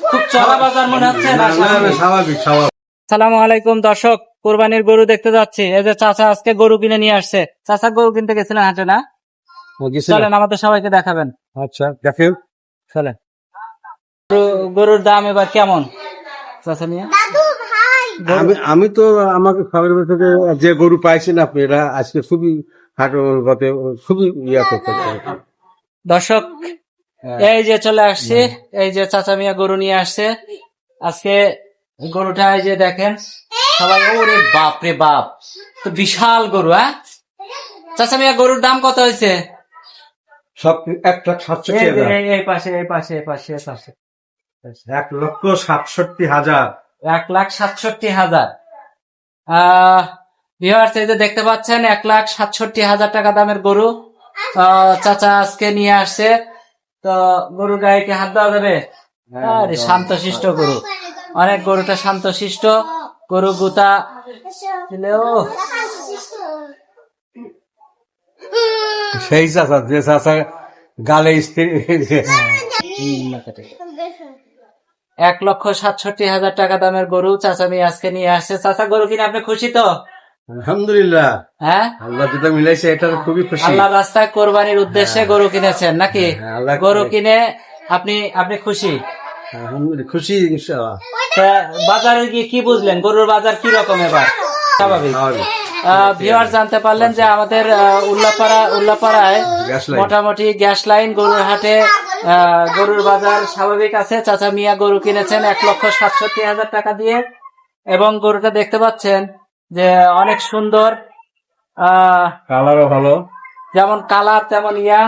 খুব চড়া বাজার মনে হচ্ছে না? স্বাভাবিক স্বাভাবিক। আসসালামু আলাইকুম দর্শক, কোরবানির গরু দেখতে যাচ্ছি। এই যে চাচা আজকে গরু কিনে নিয়ে আসছে। চাচা গরু কিনতে গেছিলেন হাটে না? চলেন আমাদের সবাইকে দেখাবেন। আচ্ছা দেখেন, চলেন। গরুর দাম এবার কেমন চাচা নিয়ে? আমি তো আমাকে খবর থেকে যে গরু পাইছেন আপনি, এরা আজকে খুবই হাটের গতে খুবই ইয়া করতে। দর্শক এই যে চলে আসছে, এই যে চাচা মিয়া গরু নিয়ে আসছে আজকে। গরুটা এই যে দেখেন সবাই, ওরে বাপ রে বাপ, তো বিশাল গরু। হ্যাঁ চাচা মিয়া, গরুর দাম কত হয়েছে? সব 1,67,000। এই পাশে এই পাশে এই পাশে এই পাশে 1,67,000। 1,67,000। ভিউয়ার্স, এই যে দেখতে পাচ্ছেন 1,67,000 টাকা দামের গরু চাচা আজকে নিয়ে আসছে। তো গরুর গায়ে কি হাত দেওয়া যাবে? আরে শান্তশিষ্ট গরু, অনেক গরুটা শান্তশিষ্ট গরু। গুতা দিলেও সেই চাচা, যে চাচা গালে স্ত্রী। 1,67,000 টাকা দামের গরু চাচা নিয়ে আজকে নিয়ে আসছে। চাচা গরু কিনে আপনি খুশি তো? আলহামদুলিল্লাহ, হ্যাঁ, আল্লাহ যেটা মিলাইছে এটা খুবই খুশি। আল্লাহ রাস্তায় কোরবানির উদ্দেশ্যে গরু কিনেছেন নাকি? আল্লাহ- গরু কিনে আপনি খুশি? আলহামদুলিল্লাহ, খুশি ইনশাআল্লাহ। তা বাজারে গিয়ে কি বুঝলেন? গরুর বাজার কি রকম এবার? স্বাভাবিক। ভিউয়ার জানতে পারলেন যে আমাদের উল্লাপাড়ায় গ্যাস লাইন। মোটামুটি গ্যাস লাইন গরুর হাটে গরুর বাজার স্বাভাবিক আছে। চাচা মিয়া গরু কিনেছেন 1,67,000 টাকা দিয়ে, এবং গরুটা দেখতে পাচ্ছেন যে অনেক সুন্দর, কালারও ভালো। যেমন কালার তেমন ইয়া।